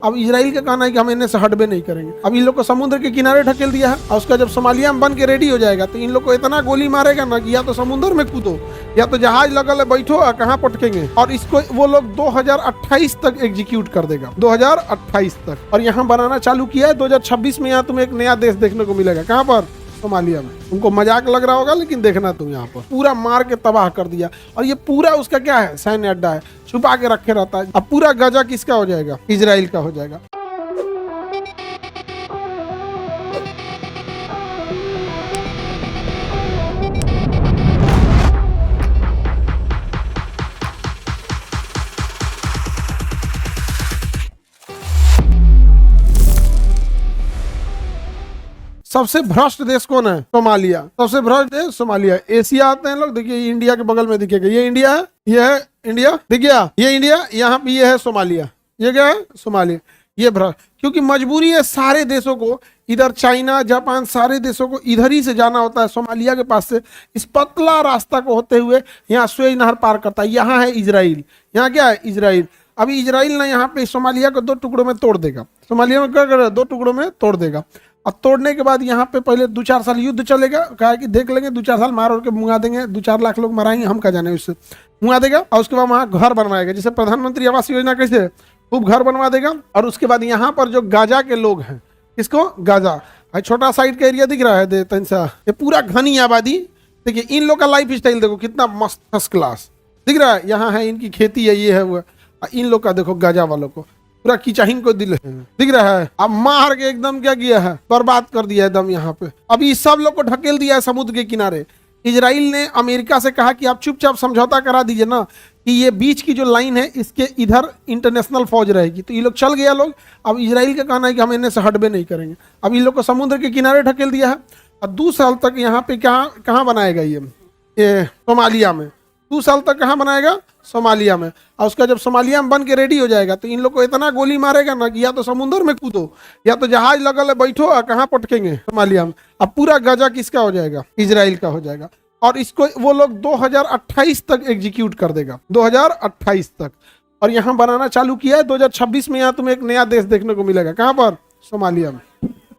अब इजराइल का कहना है कि हम इन्हें से हटबे नहीं करेंगे। अब इन लोग को समुद्र के किनारे ढकेल दिया है और उसका जब सोमालिया में बन के रेडी हो जाएगा तो इन लोग को इतना गोली मारेगा ना कि या तो समुद्र में कूदो या तो जहाज लगल है बैठो और कहाँ पटकेंगे। और इसको वो लोग 2028 तक एग्जीक्यूट कर देगा, 2028 तक। और यहाँ बनाना चालू किया है 2026 में। यहाँ तुम्हें एक नया देश देखने को मिलेगा। कहाँ पर? सोमालिया में। उनको मजाक लग रहा होगा लेकिन देखना तुम यहाँ पर पूरा मार के तबाह कर दिया। और ये पूरा उसका क्या है? सैन्य अड्डा है, छुपा के रखे रहता है। अब पूरा गजा किसका हो जाएगा? इजराइल का हो जाएगा। सबसे भ्रष्ट देश कौन है? सोमालिया। सबसे भ्रष्ट देश सोमालिया। एशिया आते हैं लोग, देखिए इंडिया के बगल में दिखेगा, ये इंडिया है, ये है इंडिया, दिख गया ये इंडिया, यहाँ पे ये है सोमालिया। ये क्या है? सोमालिया। ये भ्रष्ट, क्योंकि मजबूरी है सारे देशों को, इधर चाइना जापान सारे देशों को इधर ही से जाना होता है, सोमालिया के पास से इस पतला रास्ता को होते हुए यहाँ सुएज नहर पार करता है। यहाँ है इजराइल। यहाँ क्या है? इजराइल। अभी इजराइल ना यहाँ पे सोमालिया को 2 टुकड़ों में तोड़ देगा। सोमालिया में क्या कर 2 टुकड़ों में तोड़ देगा। और तोड़ने के बाद यहाँ पे पहले 2-4 साल युद्ध चलेगा। कहा कि देख लेंगे, 2-4 साल मार और के मुंगा देंगे, 2-4 लाख लोग मराएंगे, हम क्या जाने उससे। मुंगा देगा और उसके बाद वहाँ घर बनवाएगा, जैसे प्रधानमंत्री आवास योजना कैसे खूब घर बनवा देगा। और उसके बाद यहाँ पर जो गाजा के लोग हैं, किसको? गाजा। छोटा साइड का एरिया दिख रहा है ये पूरा घनी आबादी। देखिए इन लोग का लाइफ स्टाइल देखो कितना मस्त, फर्स्ट क्लास दिख रहा है। यहाँ है इनकी खेती है, ये है वो। इन लोग का देखो गाजा वालों को पूरा किचाहिन को दिल है, दिख रहा है। अब मार के एकदम क्या किया है? बर्बाद कर दिया है एकदम यहाँ पे। अभी सब लोग को ढकेल दिया है समुद्र के किनारे। इजराइल ने अमेरिका से कहा कि आप चुपचाप समझौता करा दीजिए ना, कि ये बीच की जो लाइन है इसके इधर इंटरनेशनल फौज रहेगी। तो ये लोग चल गया लोग। अब इजराइल का कहना है कि हम इन्हें से हटबे नहीं करेंगे। अब इन लोग को समुद्र के किनारे ढकेल दिया है और 2 साल तक यहाँ पे कहाँ बनाएगा? ये सोमालिया में। 2 साल तक कहाँ बनाएगा? सोमालिया में। और उसका जब सोमालिया में बन के रेडी हो जाएगा तो इन लोग को इतना गोली मारेगा ना कि या तो समुद्र में कूदो या तो जहाज लगल है बैठो और कहाँ पटकेंगे? सोमालिया में। अब पूरा गजा किसका हो जाएगा? इजराइल का हो जाएगा। और इसको वो लोग 2028 तक एग्जीक्यूट कर देगा, 2028 तक। और यहाँ बनाना चालू किया है 2026 में। यहाँ तुम्हें एक नया देश देखने को मिलेगा। कहाँ पर? सोमालिया में।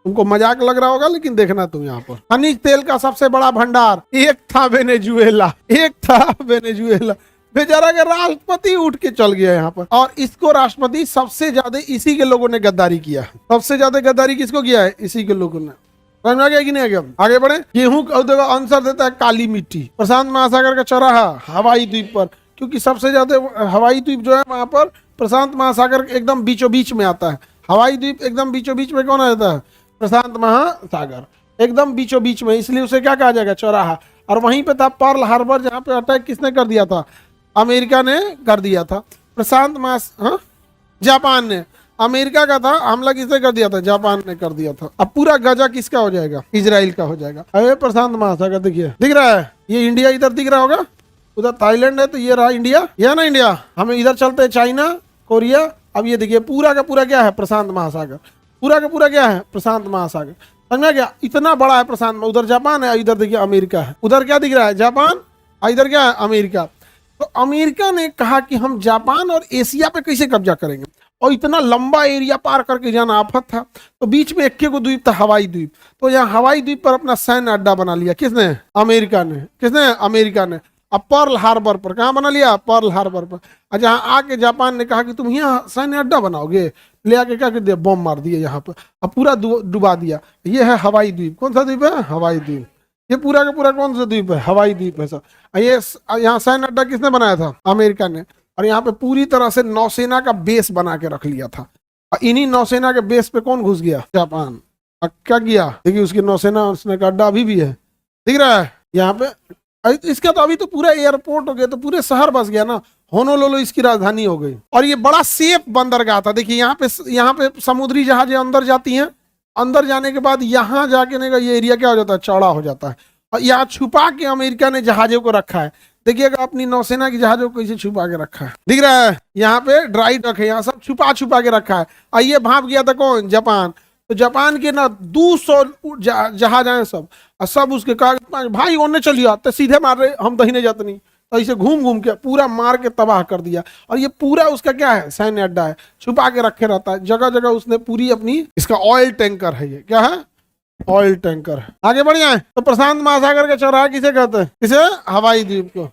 तुमको मजाक लग रहा होगा लेकिन देखना तुम यहाँ पर खनिज तेल का सबसे बड़ा भंडार एक था वेनेजुएला, एक था वेनेजुएला। बेचारा का राष्ट्रपति उठ के चल गया यहाँ पर। और इसको राष्ट्रपति सबसे ज्यादा इसी के लोगों ने गद्दारी किया है। सबसे ज्यादा गद्दारी किसको किया है? इसी के लोगों ने। समझ में आ गया कि नहीं आ गया? आगे बढ़े। गेहूं का आंसर देता है काली मिट्टी। प्रशांत महासागर का चौराहा हवाई द्वीप पर, क्योंकि सबसे ज्यादा हवाई द्वीप जो है वहां पर प्रशांत महासागर एकदम बीचों बीच में आता है। हवाई द्वीप एकदम बीचों बीच में कौन आता है? प्रशांत महासागर एकदम बीचों बीच में, इसलिए उसे क्या कहा जाएगा? चौराहा। और वहीं पे था पर्ल हार्बर, जहाँ पे अटैक किसने कर दिया था? अमेरिका ने कर दिया था। प्रशांत जापान ने। अमेरिका का था हमला, किसने कर दिया था? जापान ने कर दिया था। अब पूरा गजा किसका हो जाएगा? इजराइल का हो जाएगा। अरे प्रशांत महासागर देखिए, दिख रहा है ये इंडिया इधर दिख रहा होगा, उधर थाईलैंड है, तो ये रहा इंडिया, यह ना इंडिया। हमें इधर चलते हैं चाइना, कोरिया। अब ये देखिए पूरा का पूरा क्या है? प्रशांत महासागर। पूरा का पूरा क्या है? प्रशांत महासागर। समझ में गया? इतना बड़ा है प्रशांत। उधर जापान है, इधर देखिए अमेरिका है। उधर क्या दिख रहा है? जापान, इधर क्या है? अमेरिका। तो अमेरिका ने कहा कि हम जापान और एशिया पे कैसे कब्जा करेंगे, और इतना लंबा एरिया पार करके जाना आफत था। तो बीच में एक को द्वीप था, हवाई द्वीप। तो यहाँ हवाई द्वीप पर अपना सैन्य अड्डा बना लिया। किसने? अमेरिका ने। किसने? अमेरिका ने। अब पर्ल हार्बर पर कहाँ बना लिया? पर्ल हार्बर पर। जहाँ आके जापान ने कहा कि तुम यहाँ सैन्य अड्डा बनाओगे, ले आके क्या कर दिया? बम मार दिया यहाँ पर। अब पूरा डुबा दिया। ये है हवाई द्वीप। कौन सा द्वीप है? हवाई द्वीप। ये पूरा का पूरा कौन सा द्वीप है? हवाई द्वीप है सर। ये यहाँ सैन्य अड्डा किसने बनाया था? अमेरिका ने। और यहाँ पे पूरी तरह से नौसेना का बेस बना के रख लिया था। और इन्हीं नौसेना के बेस पे कौन घुस गया? जापान। और क्या किया? देखिए उसकी नौसेना, उसने का अड्डा अभी भी है, दिख रहा है यहाँ पे। इसका तो अभी तो पूरा एयरपोर्ट हो गया, तो पूरे शहर बस गया ना। होनोलुलु इसकी राजधानी हो गई। और ये बड़ा सेफ बंदरगाह था। देखिए यहाँ पे समुद्री जहाजें अंदर जाती हैं। अंदर जाने के बाद यहाँ जाके ये एरिया क्या हो जाता है? चौड़ा हो जाता है। और यहाँ छुपा के अमेरिका ने जहाजों को रखा है। देखिएगा अपनी नौसेना की जहाजों को कैसे छुपा के रखा है, दिख रहा है? यहाँ पे ड्राई ट्रक है, यहाँ सब छुपा के रखा है। और ये भाप गया था कौन? जापान। तो जापान के ना 200 जहाज आए सब, और सब उसके कहा भाई ओने चलिए, तो सीधे मार रहे, हम दहीने जाते नहीं। तो इसे घूम घूम के पूरा मार के तबाह कर दिया। और ये पूरा उसका क्या है, सैन्य अड्डा है, छुपा के रखे रहता है जगह जगह। उसने पूरी अपनी, इसका ऑयल टैंकर है, ये क्या है, ऑयल टैंकर। आगे बढ़ जाए तो प्रशांत महासागर का चौराहा किसे कहते हैं, किसे, हवाई द्वीप को।